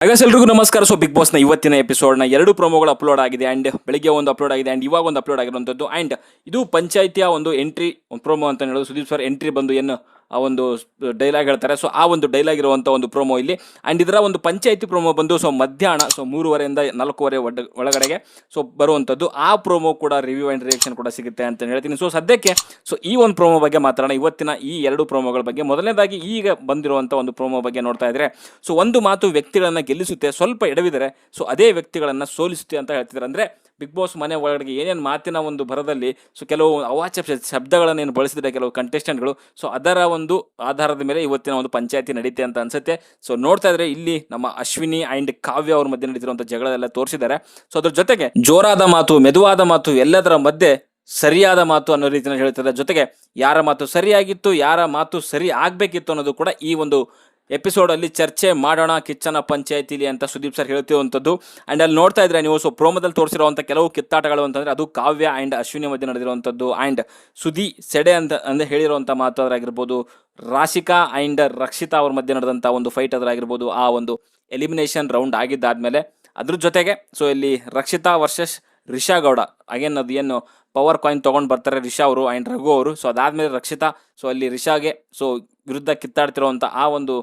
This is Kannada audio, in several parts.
ಹಾಗಾದ್ರೆ ಎಲ್ರಿಗೂ ನಮಸ್ಕಾರ. ಸೊ ಬಿಗ್ ಬಾಸ್ನ ಇವತ್ತಿನ ಎಪಿಸೋಡ್ನ 2 ಪ್ರೋಮೋಗಳು ಅಪ್ಲೋಡ್ ಆಗಿದೆ. ಆ್ಯಂಡ್ ಬೆಳಿಗ್ಗೆ ಒಂದು ಅಪ್ಲೋಡ್ ಆಗಿದೆ ಆ್ಯಂಡ್ ಇವಾಗ ಒಂದು ಅಪ್ಲೋಡ್ ಆಗಿರುವಂಥದ್ದು. ಆ್ಯಂಡ್ ಇದು ಪಂಚಾಯಿತಿಯ ಒಂದು ಎಂಟ್ರಿ ಪ್ರೋಮೋ ಅಂತ ಹೇಳೋದು. ಸುದೀಪ್ ಸರ್ ಎಂಟ್ರಿ ಬಂದು ಏನು ಆ ಒಂದು ಡೈಲಾಗ್ ಹೇಳ್ತಾರೆ. ಸೊ ಆ ಒಂದು ಡೈಲಾಗ್ ಇರುವಂಥ ಒಂದು ಪ್ರೋಮೋ ಇಲ್ಲಿ. ಆ್ಯಂಡ್ ಇದರ ಒಂದು ಪಂಚಾಯಿತಿ ಪ್ರೋಮೋ ಬಂದು ಮಧ್ಯಾಹ್ನ 3:30 4:00 ಒಳಗಡೆಗೆ ಬರುವಂಥದ್ದು. ಆ ಪ್ರೋಮೋ ಕೂಡ ರಿವ್ಯೂ ಆ್ಯಂಡ್ ರಿಯಾಕ್ಷನ್ ಕೂಡ ಸಿಗುತ್ತೆ ಅಂತ ಹೇಳ್ತೀನಿ. ಸದ್ಯಕ್ಕೆ ಈ ಒಂದು ಪ್ರೋಮೋ ಬಗ್ಗೆ ಮಾತಾಡೋಣ. ಇವತ್ತಿನ ಈ 2 ಪ್ರೋಮೋಗಳ ಬಗ್ಗೆ. ಮೊದಲನೇದಾಗಿ ಈಗ ಬಂದಿರುವಂಥ ಒಂದು ಪ್ರೋಮೋ ಬಗ್ಗೆ ನೋಡ್ತಾ ಇದ್ರೆ ಒಂದು ಮಾತು ವ್ಯಕ್ತಿಗಳನ್ನು ಗೆಲ್ಲಿಸುತ್ತೆ, ಸ್ವಲ್ಪ ಎಡವಿದರೆ ಅದೇ ವ್ಯಕ್ತಿಗಳನ್ನು ಸೋಲಿಸುತ್ತೆ ಅಂತ ಹೇಳ್ತಿದ್ದಾರೆ. ಅಂದರೆ ಬಿಗ್ ಬಾಸ್ ಮನೆ ಒಳಗಡೆ ಏನೇನು ಮಾತಿನ ಒಂದು ಭರದಲ್ಲಿ ಕೆಲವು ಅವಾಚ್ಯ ಶಬ್ದಗಳನ್ನು ಬಳಸಿದರೆ ಕೆಲವು ಕಂಟೆಸ್ಟೆಂಟ್ಗಳು, ಅದರ ಒಂದು ಆಧಾರದ ಮೇಲೆ ಇವತ್ತಿನ ಒಂದು ಪಂಚಾಯತಿ ನಡೀತೆ ಅಂತ ಅನ್ಸುತ್ತೆ. ನೋಡ್ತಾ ಇದ್ರೆ ಇಲ್ಲಿ ನಮ್ಮ ಅಶ್ವಿನಿ ಆ್ಯಂಡ್ ಕಾವ್ಯ ಅವ್ರ ಮಧ್ಯೆ ನಡೀತಿರುವಂಥ ಜಗಳದೆಲ್ಲ ತೋರಿಸಿದ್ದಾರೆ. ಅದ್ರ ಜೊತೆಗೆ ಜೋರಾದ ಮಾತು, ಮೆದುವಾದ ಮಾತು, ಎಲ್ಲದರ ಮಧ್ಯೆ ಸರಿಯಾದ ಮಾತು ಅನ್ನೋ ರೀತಿಯಲ್ಲಿ ಹೇಳ್ತಿದ್ದಾರೆ. ಜೊತೆಗೆ ಯಾರ ಮಾತು ಸರಿಯಾಗಿತ್ತು, ಯಾರ ಮಾತು ಸರಿ ಆಗಬೇಕಿತ್ತು ಅನ್ನೋದು ಕೂಡ ಈ ಒಂದು ಎಪಿಸೋಡಲ್ಲಿ ಚರ್ಚೆ ಮಾಡೋಣ ಕಿಚ್ಚನ ಪಂಚಾಯತಿಲಿ ಅಂತ ಸುದೀಪ್ ಸರ್ ಹೇಳ್ತಿರುವಂಥದ್ದು. ಆ್ಯಂಡ್ ಅಲ್ಲಿ ನೋಡ್ತಾ ಇದ್ರೆ ನೀವು ಪ್ರೋಮೋದಲ್ಲಿ ತೋರಿಸಿರುವಂಥ ಕೆಲವು ಕಿತ್ತಾಟಗಳು ಅಂತಂದರೆ ಅದು ಕಾವ್ಯ ಆ್ಯಂಡ್ ಅಶ್ವಿನಿ ಮಧ್ಯೆ ನಡೆದಿರುವಂಥದ್ದು. ಆ್ಯಂಡ್ ಸುದಿ ಸೆಡೆ ಅಂತ ಹೇಳಿರುವಂಥ ಮಾತು ಅದರಾಗಿರ್ಬೋದು, ರಾಶಿಕಾ ಆ್ಯಂಡ್ ರಕ್ಷಿತಾ ಅವ್ರ ಮಧ್ಯೆ ನಡೆದಂಥ ಒಂದು ಫೈಟ್ ಅದರಾಗಿರ್ಬೋದು, ಆ ಒಂದು ಎಲಿಮಿನೇಷನ್ ರೌಂಡ್ ಆಗಿದ್ದಾದಮೇಲೆ ಅದ್ರ ಜೊತೆಗೆ ಇಲ್ಲಿ ರಕ್ಷಿತಾ ವರ್ಸಸ್ ರಿಷಾ ಗೌಡ ಅಗೇನ್ ಅದು ಏನು ಪವರ್ ಕಾಯಿನ್ ತೊಗೊಂಡು ಬರ್ತಾರೆ ರಿಷಾ ಅವರು ಆ್ಯಂಡ್ ರಘು ಅವರು. ಅದಾದಮೇಲೆ ರಕ್ಷಿತಾ ಅಲ್ಲಿ ರಿಷಾಗೆ ವಿರುದ್ಧ ಕಿತ್ತಾಡ್ತಿರುವಂಥ ಆ ಒಂದು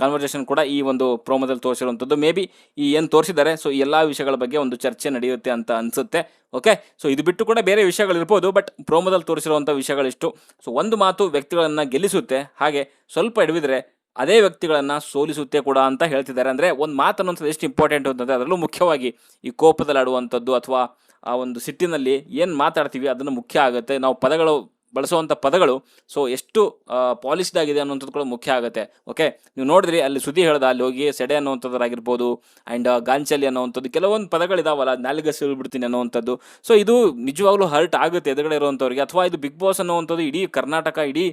ಕಾನ್ವರ್ಸೇಷನ್ ಕೂಡ ಈ ಒಂದು ಪ್ರೋಮೋದಲ್ಲಿ ತೋರಿಸಿರುವಂಥದ್ದು. ಮೇ ಬಿ ಈ ಏನು ತೋರಿಸಿದ್ದಾರೆ ಈ ಎಲ್ಲ ವಿಷಯಗಳ ಬಗ್ಗೆ ಒಂದು ಚರ್ಚೆ ನಡೆಯುತ್ತೆ ಅಂತ ಅನಿಸುತ್ತೆ. ಓಕೆ, ಇದು ಬಿಟ್ಟು ಕೂಡ ಬೇರೆ ವಿಷಯಗಳಿರ್ಬೋದು, ಬಟ್ ಪ್ರೋಮೋದಲ್ಲಿ ತೋರಿಸಿರುವಂಥ ವಿಷಯಗಳಿಷ್ಟು. ಒಂದು ಮಾತು ವ್ಯಕ್ತಿಗಳನ್ನು ಗೆಲ್ಲಿಸುತ್ತೆ, ಹಾಗೆ ಸ್ವಲ್ಪ ಎಡವಿದರೆ ಅದೇ ವ್ಯಕ್ತಿಗಳನ್ನು ಸೋಲಿಸುತ್ತೆ ಕೂಡ ಅಂತ ಹೇಳ್ತಿದ್ದಾರೆ. ಅಂದರೆ ಒಂದು ಮಾತು ಅನ್ನೋಂಥದ್ದು ಎಷ್ಟು ಇಂಪಾರ್ಟೆಂಟ್ ಅಂತಂದರೆ ಅದರಲ್ಲೂ ಮುಖ್ಯವಾಗಿ ಈ ಕೋಪದಲ್ಲಿ ಆಡುವಂಥದ್ದು ಅಥವಾ ಆ ಒಂದು ಸಿಟ್ಟಿನಲ್ಲಿ ಏನು ಮಾತಾಡ್ತೀವಿ ಅದನ್ನು ಮುಖ್ಯ ಆಗುತ್ತೆ. ನಾವು ಪದಗಳು ಬಳಸುವಂಥ ಪದಗಳು ಎಷ್ಟು ಪಾಲಿಶ್ಡ್ ಆಗಿದೆ ಅನ್ನೋಂಥದ್ದು ಕೂಡ ಮುಖ್ಯ ಆಗುತ್ತೆ. ಓಕೆ, ನೀವು ನೋಡಿದ್ರಿ ಅಲ್ಲಿ ಸುದ್ದಿ ಹೇಳ್ದ ಅಲ್ಲಿ ಹೋಗಿ ಸೆಡೆ ಅನ್ನೋವಂಥದ್ದಾಗಿರ್ಬೋದು ಆ್ಯಂಡ್ ಗಾಂಚಲಿ ಅನ್ನೋವಂಥದ್ದು ಕೆಲವೊಂದು ಪದಗಳಿದಾವಲ್ಲ, ನಾಲಿಗೆ ಸಿಳ್ಬಿಡ್ತೀನಿ ಅನ್ನೋವಂಥದ್ದು. ಇದು ನಿಜವಾಗ್ಲೂ ಹರ್ಟ್ ಆಗುತ್ತೆ ಎದುರುಗಡೆ ಇರುವಂಥವ್ರಿಗೆ. ಅಥವಾ ಇದು ಬಿಗ್ ಬಾಸ್ ಅನ್ನೋವಂಥದ್ದು ಇಡೀ ಕರ್ನಾಟಕ, ಇಡೀ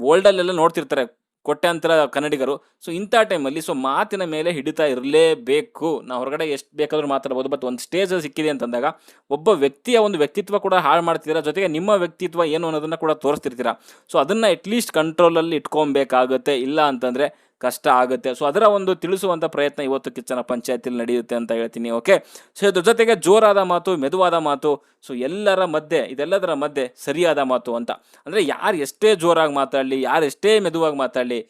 ವರ್ಲ್ಡಲ್ಲೆಲ್ಲ ನೋಡ್ತಿರ್ತಾರೆ ಕೋಟ್ಯಾಂತರ ಕನ್ನಡಿಗರು. ಇಂಥ ಟೈಮಲ್ಲಿ ಮಾತಿನ ಮೇಲೆ ಹಿಡಿತಾ ಇರಲೇಬೇಕು. ನಾವು ಹೊರಗಡೆ ಎಷ್ಟು ಬೇಕಾದ್ರೂ ಮಾತಾಡ್ಬೋದು, ಬಟ್ ಒಂದು ಸ್ಟೇಜ್ ಸಿಕ್ಕಿದೆ ಅಂತಂದಾಗ ಒಬ್ಬ ವ್ಯಕ್ತಿಯ ಒಂದು ವ್ಯಕ್ತಿತ್ವ ಕೂಡ ಹಾಳು ಮಾಡ್ತಿದ್ದೀರಾ, ಜೊತೆಗೆ ನಿಮ್ಮ ವ್ಯಕ್ತಿತ್ವ ಏನು ಅನ್ನೋದನ್ನು ಕೂಡ ತೋರಿಸ್ತಿರ್ತೀರಾ. ಅದನ್ನು ಅಟ್ಲೀಸ್ಟ್ ಕಂಟ್ರೋಲಲ್ಲಿ ಇಟ್ಕೊಬೇಕಾಗುತ್ತೆ, ಇಲ್ಲ ಅಂತಂದರೆ ಕಷ್ಟ ಆಗುತ್ತೆ. ಅದರ ಒಂದು ತಿಳಿಸುವಂಥ ಪ್ರಯತ್ನ ಇವತ್ತು ಕಿಚ್ಚನ ಪಂಚಾಯತಿಯಲ್ಲಿ ನಡೆಯುತ್ತೆ ಅಂತ ಹೇಳ್ತೀನಿ. ಓಕೆ, ಇದ್ರ ಜೊತೆಗೆ ಜೋರಾದ ಮಾತು, ಮೆದುವಾದ ಮಾತು, ಎಲ್ಲರ ಮಧ್ಯೆ ಇದೆಲ್ಲದರ ಮಧ್ಯೆ ಸರಿಯಾದ ಮಾತು ಅಂತ. ಅಂದರೆ ಯಾರು ಎಷ್ಟೇ ಜೋರಾಗಿ ಮಾತಾಡಲಿ, ಯಾರು ಎಷ್ಟೇ ಮೆದುವಾಗಿ ಮಾತಾಡಲಿ,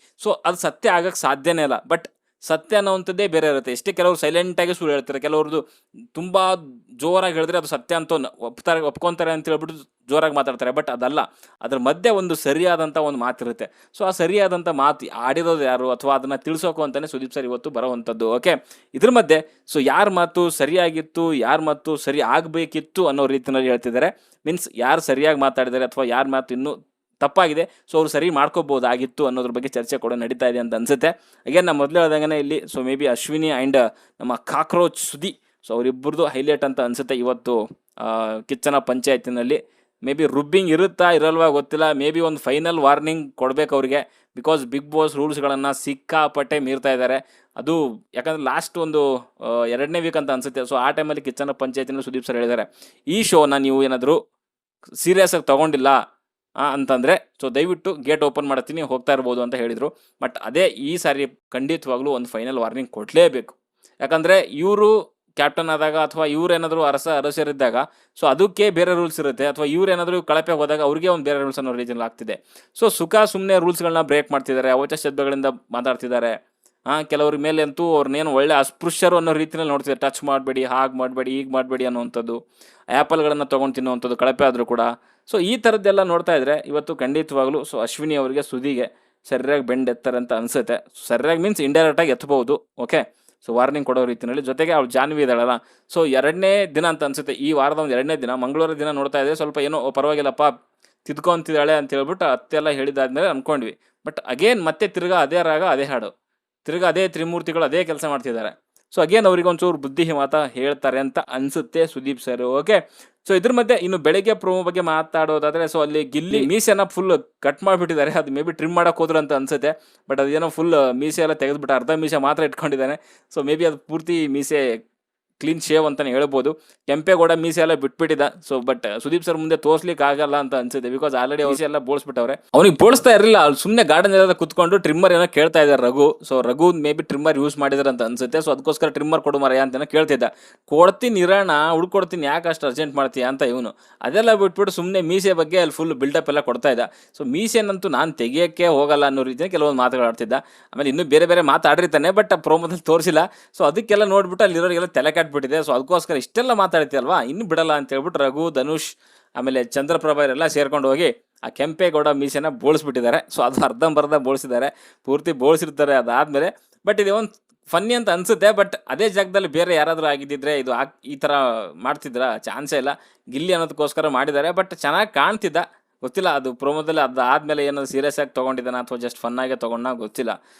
ಅದು ಸತ್ಯ ಆಗಕ್ಕೆ ಸಾಧ್ಯನೇ ಇಲ್ಲ. ಬಟ್ ಸತ್ಯ ಅನ್ನೋವಂಥದ್ದೇ ಬೇರೆ ಇರುತ್ತೆ. ಎಷ್ಟೇ ಕೆಲವರು ಸೈಲೆಂಟಾಗಿ ಸುಳ್ಳು ಹೇಳ್ತಾರೆ, ಕೆಲವ್ರದ್ದು ತುಂಬ ಜೋರಾಗಿ ಹೇಳಿದ್ರೆ ಅದು ಸತ್ಯ ಅಂತ ಒಪ್ಕೊತಾರೆ ಅಂತ ಹೇಳ್ಬಿಟ್ಟು ಜೋರಾಗಿ ಮಾತಾಡ್ತಾರೆ. ಬಟ್ ಅದಲ್ಲ, ಅದ್ರ ಮಧ್ಯೆ ಒಂದು ಸರಿಯಾದಂಥ ಒಂದು ಮಾತಿರುತ್ತೆ. ಆ ಸರಿಯಾದಂಥ ಮಾತು ಆಡಿರೋದು ಯಾರು ಅಥವಾ ಅದನ್ನು ತಿಳಿಸೋಕು ಅಂತಲೇ ಸುದೀಪ್ ಸರ್ ಇವತ್ತು ಬರೋವಂಥದ್ದು. ಓಕೆ, ಇದ್ರ ಮಧ್ಯೆ ಯಾರ ಮಾತು ಸರಿಯಾಗಿತ್ತು, ಯಾರ ಮಾತು ಸರಿ ಆಗಬೇಕಿತ್ತು ಅನ್ನೋ ರೀತಿಯಲ್ಲಿ ಹೇಳ್ತಿದ್ದಾರೆ. ಮೀನ್ಸ್ ಯಾರು ಸರಿಯಾಗಿ ಮಾತಾಡಿದ್ದಾರೆ ಅಥವಾ ಯಾರ ಮಾತು ಇನ್ನೂ ತಪ್ಪಾಗಿದೆ ಅವ್ರು ಸರಿ ಮಾಡ್ಕೋಬೋದಾಗಿತ್ತು ಅನ್ನೋದ್ರ ಬಗ್ಗೆ ಚರ್ಚೆ ಕೂಡ ನಡೀತಾ ಇದೆ ಅಂತ ಅನ್ಸುತ್ತೆ. ಅಗೇನ್ ನಾನು ಮೊದಲು ಹೇಳ್ದಂಗೆ ಇಲ್ಲಿ ಮೇ ಬಿ ಅಶ್ವಿನಿ ಆ್ಯಂಡ್ ನಮ್ಮ ಕಾಕ್ರೋಚ್ ಸುದಿ ಅವರಿಬ್ಬರದು ಹೈಲೈಟ್ ಅಂತ ಅನ್ಸುತ್ತೆ ಇವತ್ತು ಕಿಚ್ಚನ ಪಂಚಾಯತಿನಲ್ಲಿ. ಮೇ ಬಿ ರುಬ್ಬಿಂಗ್ ಇರುತ್ತಾ ಇರಲ್ವಾ ಗೊತ್ತಿಲ್ಲ. ಮೇ ಬಿ ಒಂದು ಫೈನಲ್ ವಾರ್ನಿಂಗ್ ಕೊಡಬೇಕು ಅವ್ರಿಗೆ, ಬಿಕಾಸ್ ಬಿಗ್ ಬಾಸ್ ರೂಲ್ಸ್ಗಳನ್ನು ಸಿಕ್ಕಾಪಟ್ಟೆ ಮೀರ್ತಾ ಇದ್ದಾರೆ. ಅದು ಯಾಕಂದರೆ ಲಾಸ್ಟ್ ಒಂದು 2ನೇ ವೀಕ್ ಅಂತ ಅನ್ಸುತ್ತೆ. ಆ ಟೈಮಲ್ಲಿ ಕಿಚ್ಚನ ಪಂಚಾಯತಿನಲ್ಲಿ ಸುದೀಪ್ ಸರ್ ಹೇಳಿದ್ದಾರೆ, ಈ ಶೋನ ನೀವು ಏನಾದರೂ ಸೀರಿಯಸ್ ಆಗಿ ತೊಗೊಂಡಿಲ್ಲ ಅಂತಂದರೆ ದಯವಿಟ್ಟು ಗೇಟ್ ಓಪನ್ ಮಾಡ್ತೀನಿ, ಹೋಗ್ತಾ ಇರ್ಬೋದು ಅಂತ ಹೇಳಿದರು. ಬಟ್ ಅದೇ ಈ ಸಾರಿ ಖಂಡಿತವಾಗ್ಲೂ ಒಂದು ಫೈನಲ್ ವಾರ್ನಿಂಗ್ ಕೊಡಲೇಬೇಕು. ಯಾಕಂದರೆ ಇವರು ಕ್ಯಾಪ್ಟನ್ ಆದಾಗ ಅಥವಾ ಇವ್ರೇನಾದರೂ ಅರಸರಿದ್ದಾಗ ಅದಕ್ಕೆ ಬೇರೆ ರೂಲ್ಸ್ ಇರುತ್ತೆ, ಅಥವಾ ಇವ್ರೇನಾದರೂ ಕಳಪೆ ಹೋದಾಗ ಅವ್ರಿಗೆ ಒಂದು ಬೇರೆ ರೂಲ್ಸ್ ಅನ್ನೋ ರೀತಿಯಲ್ಲಿ ಆಗ್ತಿದೆ. ಸುಮ್ಮನೆ ರೂಲ್ಸ್ಗಳನ್ನ ಬ್ರೇಕ್ ಮಾಡ್ತಿದ್ದಾರೆ, ಅವಾಚ್ಯ ಶಬ್ದಗಳಿಂದ ಮಾತಾಡ್ತಿದ್ದಾರೆ. ಕೆಲವ್ರ ಮೇಲೆ ಅಂತೂ ಅವ್ರನ್ನೇನು ಒಳ್ಳೆ ಅಸ್ಪೃಶ್ಯರು ಅನ್ನೋ ರೀತಿಯಲ್ಲಿ ನೋಡ್ತಿದ್ದಾರೆ. ಟಚ್ ಮಾಡಬೇಡಿ, ಹಾಗೆ ಮಾಡಬೇಡಿ, ಹೀಗೆ ಮಾಡಬೇಡಿ ಅನ್ನೋವಂಥದ್ದು, ಆ್ಯಪಲ್ಗಳನ್ನು ತೊಗೊಂಡು ತಿನ್ನುವಂಥದ್ದು ಕಳಪೆ ಆದರೂ ಕೂಡ. ಈ ಥರದ್ದೆಲ್ಲ ನೋಡ್ತಾ ಇದ್ರೆ ಇವತ್ತು ಖಂಡಿತವಾಗ್ಲೂ ಅಶ್ವಿನಿ ಅವರಿಗೆ ಸುದಿಗೆ ಸರಿಯಾಗಿ ಬೆಂಡ್ ಎತ್ತಾರೆ ಅಂತ ಅನಿಸುತ್ತೆ. ಸರಿಯಾಗಿ ಮೀನ್ಸ್ ಇಂಡೈರೆಕ್ಟಾಗಿ ಎತ್ತಬಹುದು. ಓಕೆ, ವಾರ್ನಿಂಗ್ ಕೊಡೋ ರೀತಿಯಲ್ಲಿ. ಜೊತೆಗೆ ಅವಳು ಜಾನ್ವಿ ಇದ್ದಾಳಲ್ಲ, 2ನೇ ದಿನ ಅಂತ ಅನಿಸುತ್ತೆ, ಈ ವಾರದ ಒಂದು 2ನೇ ದಿನ ಮಂಗಳವಾರ ದಿನ ನೋಡ್ತಾ ಇದ್ದೆ. ಸ್ವಲ್ಪ ಏನೋ ಪರವಾಗಿಲ್ಲಪ್ಪ ತಿದ್ಕೊಂತಿದ್ದಾಳೆ ಅಂತ ಹೇಳ್ಬಿಟ್ಟು ಅತ್ತೆಲ್ಲ ಹೇಳಿದಾದ್ಮೇಲೆ ಅಂದ್ಕೊಂಡ್ವಿ. ಬಟ್ ಅಗೇನ್ ಮತ್ತೆ ತಿರ್ಗಾ ಅದೇ ರಾಗ, ಅದೇ ಹಾಡು, ತಿರ್ಗಾ ಅದೇ ತ್ರಿಮೂರ್ತಿಗಳು ಅದೇ ಕೆಲಸ ಮಾಡ್ತಿದ್ದಾರೆ. ಅಗೇನ್ ಅವ್ರಿಗೆ ಒಂಚೂರು ಬುದ್ಧಿ ಮಾತ ಹೇಳ್ತಾರೆ ಅಂತ ಅನಿಸುತ್ತೆ ಸುದೀಪ್ ಸರ್. ಓಕೆ, ಇದ್ರ ಮಧ್ಯೆ ಇನ್ನು ಬೆಳಗ್ಗೆ ಪ್ರೋಮೋ ಬಗ್ಗೆ ಮಾತಾಡೋದಾದರೆ ಅಲ್ಲಿ ಗಿಲ್ಲಿ ಮೀಸೆನ ಫುಲ್ ಕಟ್ ಮಾಡಿಬಿಟ್ಟಿದ್ದಾರೆ. ಅದು ಮೇ ಬಿ ಟ್ರಿಮ್ ಮಾಡೋಕೆ ಹೋದ್ರು ಅಂತ ಅನಿಸುತ್ತೆ. ಬಟ್ ಅದೇನೋ ಫುಲ್ ಮೀಸೆ ಎಲ್ಲ ತೆಗೆದುಬಿಟ್ಟು ಅರ್ಧ ಮೀಸೆ ಮಾತ್ರ ಇಟ್ಕೊಂಡಿದ್ದಾನೆ. ಮೇ ಬಿ ಅದು ಪೂರ್ತಿ ಮೀಸೆ ಕ್ಲೀನ್ ಶೇವ್ ಅಂತಲೇ ಹೇಳ್ಬೋದು. ಕೆಂಪೇಗೌಡ ಮೀಸೆ ಎಲ್ಲ ಬಿಟ್ಬಿಟ್ಟಿದ್ದ. ಸೊ ಬಟ್ ಸುದೀಪ್ ಸರ್ ಮುಂದೆ ತೋರ್ಸ್ಲಿಕ್ಕೆ ಆಗಲ್ಲ ಅಂತ ಅನ್ಸುತ್ತೆ, ಬಿಕಾಸ್ ಆಲ್ರೆಡಿ ಮೀಸೆ ಎಲ್ಲ ಬೋಳ್ಸ್ಬಿಟ್ಟವ್ರೆ. ಅವ್ನಿಗೆ ಬೋಳಿಸ್ತಾ ಇರಲಿಲ್ಲ, ಸುಮ್ಮನೆ ಗಾರ್ಡನ್ ಎಲ್ಲ ಕುತ್ಕೊಂಡು ಟ್ರಿಮ್ಮರ್ ಏನೋ ಕೇಳ್ತಾ ಇದ್ದಾರೆ Raghu. So Raghu may be trimmer use ಮಾಡಿದಾರೆ ಅಂತ ಅನ್ಸುತ್ತೆ. ಸೊ ಅದಕ್ಕೋಸ್ಕರ ಟ್ರಿಮ್ಮರ್ ಕೊಡು ಮರೆಯ ಅಂತ ಕೇಳ್ತಿದ್ದ. ಕೊಡ್ತೀನಿ ಇರೋಣ, ಹುಡ್ಕೊಡ್ತೀನಿ, ಯಾಕೆ ಅಷ್ಟು ಅರ್ಜೆಂಟ್ ಮಾಡ್ತೀಯ ಅಂತ ಇವನು. ಅದೆಲ್ಲ ಬಿಟ್ಬಿಟ್ಟು ಸುಮ್ಮನೆ ಮೀಸೆ ಬಗ್ಗೆ ಅಲ್ಲಿ ಫುಲ್ ಬಿಲ್ಡಪ್ ಎಲ್ಲ ಕೊಡ್ತಾ ಇದ್ದ. ಸೊ ಮೀಸೆನಂತೂ ನಾನು ತೆಗಿಯೋಕ್ಕೆ ಹೋಗಲ್ಲ ಅನ್ನೋ ರೀತಿಯ ಕೆಲವೊಂದು ಮಾತುಗಳಾಡ್ತಿದ್ದ. ಆಮೇಲೆ ಇನ್ನೂ ಬೇರೆ ಬೇರೆ ಮಾತಾಡಿರ್ತಾನೆ, ಬಟ್ ಪ್ರೋಮೋದಲ್ಲಿ ತೋರಿಸಿಲ್ಲ. ಸೊ ಅದಕ್ಕೆಲ್ಲ ನೋಡ್ಬಿಟ್ಟು ಅಲ್ಲಿರೋರಿಗೆಲ್ಲ ತಲೆ ಕೆಟ್ಬಿಟ್ಟಿದೆ. ಸೊ ಅದಕ್ಕೋಸ್ಕರ ಇಷ್ಟೆಲ್ಲ ಮಾತಾಡ್ತೀಯಲ್ವಾ, ಇನ್ನು ಬಿಡಲ್ಲ ಅಂತ ಹೇಳ್ಬಿಟ್ಟು ರಘು, ಧನುಷ್, ಆಮೇಲೆ ಚಂದ್ರಪ್ರಭಾ ಎಲ್ಲ ಸೇರ್ಕೊಂಡು ಹೋಗಿ ಆ ಕೆಂಪೇಗೌಡ ಮೀಸೆನ ಬೋಳಿಸ್ಬಿಟ್ಟಿದ್ದಾರೆ. ಸೊ ಅದು ಅರ್ಧಂಬರ್ಧ ಬೋಳಿಸಿದ್ದಾರೆ, ಪೂರ್ತಿ ಬೋಳಿಸಿರ್ತಾರೆ ಅದಾದಮೇಲೆ. ಬಟ್ ಇದು ಒಂದು ಫನ್ನಿ ಅಂತ ಅನಿಸುತ್ತೆ. ಬಟ್ ಅದೇ ಜಾಗದಲ್ಲಿ ಬೇರೆ ಯಾರಾದರೂ ಆಗಿದ್ದಿದ್ರೆ ಇದು ಈ ಥರ ಮಾಡ್ತಿದ್ರ, ಚಾನ್ಸೇ ಇಲ್ಲ. ಗಿಲ್ಲಿ ಅನ್ನೋದಕ್ಕೋಸ್ಕರ ಮಾಡಿದ್ದಾರೆ, ಬಟ್ ಚೆನ್ನಾಗಿ ಕಾಣ್ತಿದ್ದ. ಗೊತ್ತಿಲ್ಲ ಅದು ಪ್ರೋಮೋದಲ್ಲಿ ಅದಾದಮೇಲೆ ಏನಾದ್ರು ಸೀರಿಯಸ್ ಆಗಿ ತೊಗೊಂಡಿದ್ದಾನ ಅಥವಾ ಜಸ್ಟ್ ಫನ್ನಾಗೆ ತೊಗೊಂಡ ಗೊತ್ತಿಲ್ಲ.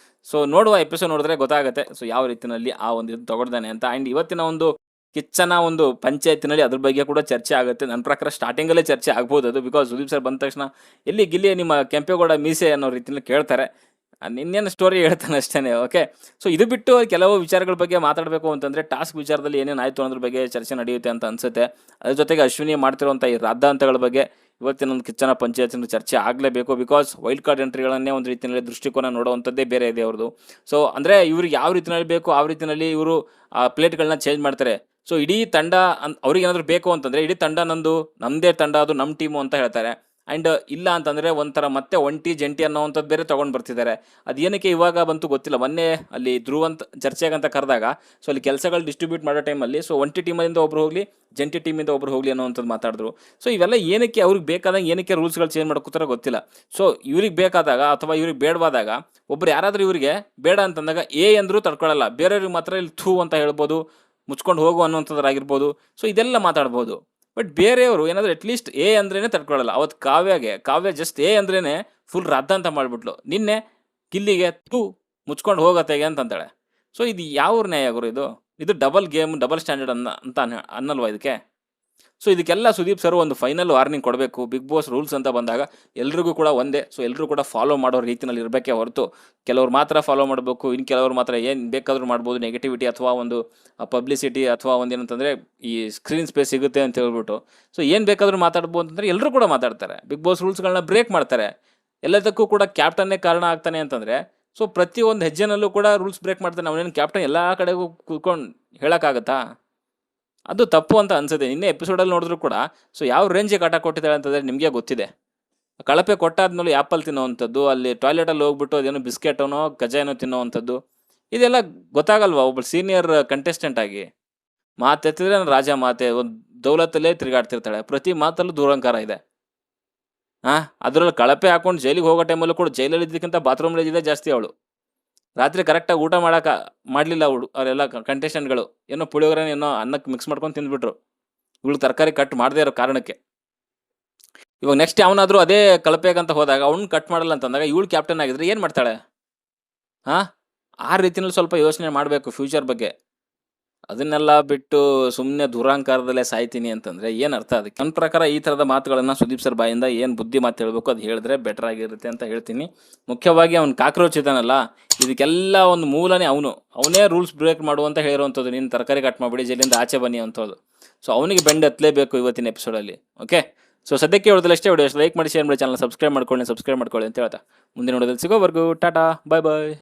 ಸೊ ನೋಡುವ ಎಪಿಸೋಡ್ ನೋಡಿದ್ರೆ ಗೊತ್ತಾಗುತ್ತೆ ಸೊ ಯಾವ ರೀತಿಯಲ್ಲಿ ಆ ಒಂದು ಇದು ತೊಗೊಂಡಿದ್ದಾನೆ ಅಂತ. ಆ್ಯಂಡ್ ಇವತ್ತಿನ ಒಂದು ಕಿಚ್ಚನ ಒಂದು ಪಂಚಾಯತಿನಲ್ಲಿ ಅದ್ರ ಬಗ್ಗೆ ಕೂಡ ಚರ್ಚೆ ಆಗುತ್ತೆ. ನನ್ನ ಪ್ರಕಾರ ಸ್ಟಾರ್ಟಿಂಗಲ್ಲೇ ಚರ್ಚೆ ಆಗ್ಬೋದು ಅದು, ಬಿಕಾಸ್ ಸುದೀಪ್ ಸರ್ ಬಂದ ತಕ್ಷಣ ಎಲ್ಲಿ ಗಿಲ್ಲಿ ನಿಮ್ಮ ಕೆಂಪೇಗೌಡ ಮೀಸೆ ಅನ್ನೋ ರೀತಿಯಲ್ಲಿ ಕೇಳ್ತಾರೆ. ನಿನ್ನೇನು ಸ್ಟೋರಿ ಹೇಳ್ತಾನೆ ಅಷ್ಟೇ. ಓಕೆ, ಸೊ ಇದು ಬಿಟ್ಟು ಕೆಲವು ವಿಚಾರಗಳ ಬಗ್ಗೆ ಮಾತಾಡಬೇಕು ಅಂತಂದರೆ ಟಾಸ್ಕ್ ವಿಚಾರದಲ್ಲಿ ಏನೇನು ಆಯಿತು ಅನ್ನೋದ್ರ ಬಗ್ಗೆ ಚರ್ಚೆ ನಡೆಯುತ್ತೆ ಅಂತ ಅನಿಸುತ್ತೆ. ಅದ್ರ ಜೊತೆಗೆ ಅಶ್ವಿನಿ ಮಾಡ್ತಿರುವಂಥ ಈ ರಾದ್ದಾಂತಗಳ ಬಗ್ಗೆ ಇವತ್ತಿನೊಂದು ಕಿಚ್ಚನ ಪಂಚಾಯತಿನ ಚರ್ಚೆ ಆಗಲೇಬೇಕು. ಬಿಕಾಸ್ ವೈಲ್ಡ್ ಕಾರ್ಡ್ ಎಂಟ್ರಿಗಳನ್ನೇ ಒಂದು ರೀತಿಯಲ್ಲಿ ದೃಷ್ಟಿಕೋನ ನೋಡುವಂಥದ್ದೇ ಬೇರೆ ಇದೆ ಅವ್ರದ್ದು. ಸೊ ಅಂದರೆ ಇವ್ರಿಗೆ ಯಾವ ರೀತಿಯಲ್ಲಿ ಬೇಕು ಆ ರೀತಿಯಲ್ಲಿ ಇವರು ಪ್ಲೇಟ್ಗಳನ್ನ ಚೇಂಜ್ ಮಾಡ್ತಾರೆ. ಸೊ ಇಡೀ ತಂಡ ಅವ್ರಿಗೆ ಏನಾದರೂ ಬೇಕು ಅಂತಂದರೆ ಇಡೀ ತಂಡ ನಮ್ಮದೇ ತಂಡ, ಅದು ನಮ್ಮ ಟೀಮು ಅಂತ ಹೇಳ್ತಾರೆ. ಆ್ಯಂಡ್ ಇಲ್ಲ ಅಂತಂದರೆ ಒಂಥರ ಮತ್ತೆ ಒಂಟಿ ಜಂಟಿ ಅನ್ನೋವಂಥದ್ದು ಬೇರೆ ತೊಗೊಂಡು ಬರ್ತಿದ್ದಾರೆ. ಅದೇನಕ್ಕೆ ಇವಾಗ ಬಂತು ಗೊತ್ತಿಲ್ಲ. ಮೊನ್ನೆ ಅಲ್ಲಿ ಧ್ರುವಂತ ಚರ್ಚೆಗಂತ ಕರೆದಾಗ ಸೊ ಅಲ್ಲಿ ಕೆಲಸಗಳು ಡಿಸ್ಟ್ರಿಬ್ಯೂಟ್ ಮಾಡೋ ಟೈಮಲ್ಲಿ ಸೊ ಒಂಟಿ ಟೀಮಿಂದ ಒಬ್ರು ಹೋಗಲಿ, ಜಂಟಿ ಟೀಮಿಂದ ಒಬ್ರು ಹೋಗಲಿ ಅನ್ನೋವಂಥದ್ದು ಮಾತಾಡಿದ್ರು. ಸೊ ಇವೆಲ್ಲ ಏನಕ್ಕೆ ಅವ್ರಿಗೆ ಬೇಕಾದಂಗೆ ಏನಕ್ಕೆ ರೂಲ್ಸ್ಗಳು ಚೇಂಜ್ ಮಾಡ್ಕೋತಾರೋ ಗೊತ್ತಿಲ್ಲ. ಸೊ ಇವ್ರಿಗೆ ಬೇಕಾದಾಗ ಅಥವಾ ಇವ್ರಿಗೆ ಬೇಡವಾದಾಗ ಒಬ್ರು ಯಾರಾದರೂ ಇವರಿಗೆ ಬೇಡ ಅಂತಂದಾಗ ಅಂದರೂ ತಡ್ಕೊಳ್ಳಲ್ಲ, ಬೇರೆಯವ್ರಿಗೆ ಮಾತ್ರ ಇಲ್ಲಿ ಥೂ ಅಂತ ಹೇಳ್ಬೋದು, ಮುಚ್ಕೊಂಡು ಹೋಗು ಅನ್ನೋಂಥದ್ದಾಗಿರ್ಬೋದು. ಸೊ ಇದೆಲ್ಲ ಮಾತಾಡ್ಬೋದು. ಬಟ್ ಬೇರೆಯವರು ಏನಾದರೂ ಅಟ್ಲೀಸ್ಟ್ ಅಂದ್ರೇ ತಡ್ಕೊಳ್ಳಲ್ಲ. ಅವತ್ತು ಕಾವ್ಯ ಜಸ್ಟ್ ಅಂದ್ರೇ ಫುಲ್ ರದ್ದ ಅಂತ ಮಾಡಿಬಿಟ್ಲು. ನಿನ್ನೆ ಗಿಲ್ಲಿಗೆ ಥೂ ಮುಚ್ಕೊಂಡು ಹೋಗತ್ತೆಗೆ ಅಂತಂತಾಳೆ. ಸೊ ಇದು ಯಾವ ನ್ಯಾಯ ಗುರು? ಇದು ಡಬಲ್ ಗೇಮ್, ಡಬಲ್ ಸ್ಟ್ಯಾಂಡರ್ಡ್ ಅನ್ನಲ್ವಾ ಇದಕ್ಕೆ? ಸೊ ಇದಕ್ಕೆಲ್ಲ ಸುದೀಪ್ ಸರ್ ಒಂದು ಫೈನಲ್ ವಾರ್ನಿಂಗ್ ಕೊಡಬೇಕು. ಬಿಗ್ ಬಾಸ್ ರೂಲ್ಸ್ ಅಂತ ಬಂದಾಗ ಎಲ್ರಿಗೂ ಕೂಡ ಒಂದೇ. ಸೊ ಎಲ್ಲರೂ ಕೂಡ ಫಾಲೋ ಮಾಡೋ ರೀತಿಯಲ್ಲಿ ಇರಬೇಕೇ ಹೊರತು ಕೆಲವ್ರು ಮಾತ್ರ ಫಾಲೋ ಮಾಡಬೇಕು, ಇನ್ನು ಕೆಲವ್ರು ಮಾತ್ರ ಏನು ಬೇಕಾದರೂ ಮಾಡ್ಬೋದು, ನೆಗೆಟಿವಿಟಿ ಅಥವಾ ಒಂದು ಪಬ್ಲಿಸಿಟಿ ಅಥವಾ ಒಂದು ಏನಂತಂದರೆ ಈ ಸ್ಕ್ರೀನ್ ಸ್ಪೇಸ್ ಸಿಗುತ್ತೆ ಅಂತ ಹೇಳ್ಬಿಟ್ಟು ಸೊ ಏನು ಬೇಕಾದರೂ ಮಾತಾಡ್ಬೋದು ಅಂತಂದರೆ ಎಲ್ಲರೂ ಕೂಡ ಮಾತಾಡ್ತಾರೆ. ಬಿಗ್ ಬಾಸ್ ರೂಲ್ಸ್ಗಳನ್ನ ಬ್ರೇಕ್ ಮಾಡ್ತಾರೆ. ಎಲ್ಲದಕ್ಕೂ ಕೂಡ ಕ್ಯಾಪ್ಟನ್ನೇ ಕಾರಣ ಆಗ್ತಾನೆ ಅಂತಂದರೆ ಸೊ ಪ್ರತಿಯೊಂದು ಹೆಜ್ಜೆನಲ್ಲೂ ಕೂಡ ರೂಲ್ಸ್ ಬ್ರೇಕ್ ಮಾಡ್ತಾನೆ. ಅವನೇನು ಕ್ಯಾಪ್ಟನ್ ಎಲ್ಲ ಕಡೆಗೂ ಕೂತ್ಕೊಂಡು ಹೇಳೋಕ್ಕಾಗತ್ತಾ? ಅದು ತಪ್ಪು ಅಂತ ಅನ್ಸುತ್ತೆ. ನಿನ್ನೆ ಎಪಿಸೋಡಲ್ಲಿ ನೋಡಿದ್ರು ಕೂಡ ಸೊ ಯಾವ ರೇಂಜಿಗೆ ಆಟ ಕೊಟ್ಟಿದ್ದಾಳೆ ಅಂತಂದರೆ ನಿಮಗೆ ಗೊತ್ತಿದೆ. ಕಳಪೆ ಕೊಟ್ಟಾದ್ಮೇಲೆ ಆ್ಯಪಲ್ ತಿನ್ನೋವಂಥದ್ದು, ಅಲ್ಲಿ ಟಾಯ್ಲೆಟಲ್ಲಿ ಹೋಗ್ಬಿಟ್ಟು ಅದೇನೋ ಬಿಸ್ಕೆಟನೋ ಗಜಾನೋ ತಿನ್ನೋವಂಥದ್ದು, ಇದೆಲ್ಲ ಗೊತ್ತಾಗಲ್ವಾ ಒಬ್ಬಳು ಸೀನಿಯರ್ ಕಂಟೆಸ್ಟೆಂಟ್ ಆಗಿ? ಮಾತೆತ್ತಿದ್ರೆ ನಾನು ರಾಜ ಮಾತೆ, ಒಂದು ದೌಲತ್ತಲ್ಲೇ ತಿರುಗಾಡ್ತಿರ್ತಾಳೆ. ಪ್ರತಿ ಮಾತಲ್ಲೂ ದೂರಂಕಾರ ಇದೆ. ಅದರಲ್ಲಿ ಕಳಪೆ ಹಾಕೊಂಡು ಜೈಲಿಗೆ ಹೋಗೋ ಟೈಮಲ್ಲೂ ಕೂಡ ಜೈಲಲ್ಲಿ ಇದ್ದಕ್ಕಿಂತ ಬಾತ್ರೂಮಲ್ಲಿ ಇದ್ದಿದ್ದೇ ಜಾಸ್ತಿ ಅವಳು. ರಾತ್ರಿ ಕರೆಕ್ಟಾಗಿ ಊಟ ಮಾಡಲಿಲ್ಲ ಅವರೆಲ್ಲ ಕಂಟೆಸ್ಟೆಂಟ್ಗಳು. ಏನೋ ಪುಳಿಯೋಗರೆ ಏನೋ ಅನ್ನಕ್ಕೆ ಮಿಕ್ಸ್ ಮಾಡ್ಕೊಂಡು ತಿಂದ್ಬಿಟ್ರು ಇವಳು ತರಕಾರಿ ಕಟ್ ಮಾಡದೇ ಇರೋ ಕಾರಣಕ್ಕೆ. ಇವಾಗ ನೆಕ್ಸ್ಟ್ ಯಾವನಾದರೂ ಅದೇ ಕಳಪೆಗಂತ ಹೋದಾಗ ಅವ್ನು ಕಟ್ ಮಾಡಲ್ಲ ಅಂತಂದಾಗ ಇವಳು ಕ್ಯಾಪ್ಟನ್ ಆಗಿದ್ರೆ ಏನು ಮಾಡ್ತಾಳೆ? ಆ ರೀತಿಯಲ್ಲಿ ಸ್ವಲ್ಪ ಯೋಚನೆ ಮಾಡಬೇಕು ಫ್ಯೂಚರ್ ಬಗ್ಗೆ. ಅದನ್ನೆಲ್ಲ ಬಿಟ್ಟು ಸುಮ್ಮನೆ ದುರಾಂಕಾರದಲ್ಲೇ ಸಾಯ್ತೀನಿ ಅಂತಂದರೆ ಏನು ಅರ್ಥ? ಅದಕ್ಕೆ ನನ್ನ ಪ್ರಕಾರ ಈ ಥರದ ಮಾತುಗಳನ್ನು ಸುದೀಪ್ ಸರ್ ಬಾಯಿಂದ ಏನು ಬುದ್ಧಿ ಮಾತು ಹೇಳಬೇಕು ಅದು ಹೇಳಿದ್ರೆ ಬೆಟರ್ ಆಗಿರುತ್ತೆ ಅಂತ ಹೇಳ್ತೀನಿ. ಮುಖ್ಯವಾಗಿ ಅವ್ನು ಕಾಕ್ರೋಚ್ ಇದ್ದಾನಲ್ಲ, ಇದಕ್ಕೆಲ್ಲ ಒಂದು ಮೂಲನೇ ಅವನೇ ರೂಲ್ಸ್ ಬ್ರೇಕ್ ಮಾಡುವಂತ ಹೇಳಿರುವಂಥದ್ದು. ನೀನು ತರಕಾರಿ ಕಟ್ ಮಾಡಿಬಿಡಿ, ಜೈಲಿಂದ ಆಚೆ ಬನ್ನಿ ಅಂಥದ್ದು. ಸೊ ಅವನಿಗೆ ಬೆಂಡ್ ಹತ್ತಲೇಬೇಕು ಇವತ್ತಿನ ಎಪಿಸೋಡಲ್ಲಿ. ಓಕೆ, ಸೊ ಸದ್ಯಕ್ಕೆ ಹೇಳಿದ್ರೆ ಅಷ್ಟೇ. ವಿಡಿಯೋ ಲೈಕ್ ಮಾಡಿ, ಶೇರ್ ಮಾಡಿ, ಚಾನಲ್ ಸಬ್ಸ್ಕ್ರೈಬ್ ಮಾಡ್ಕೊಳ್ಳಿ ಅಂತ ಹೇಳ್ತಾ ಮುಂದಿನ ವಿಡಿಯೋದಲ್ಲಿ ಸಿಗೋವರೆಗೂ ಟಾಟಾ, ಬಾಯ್ ಬಾಯ್.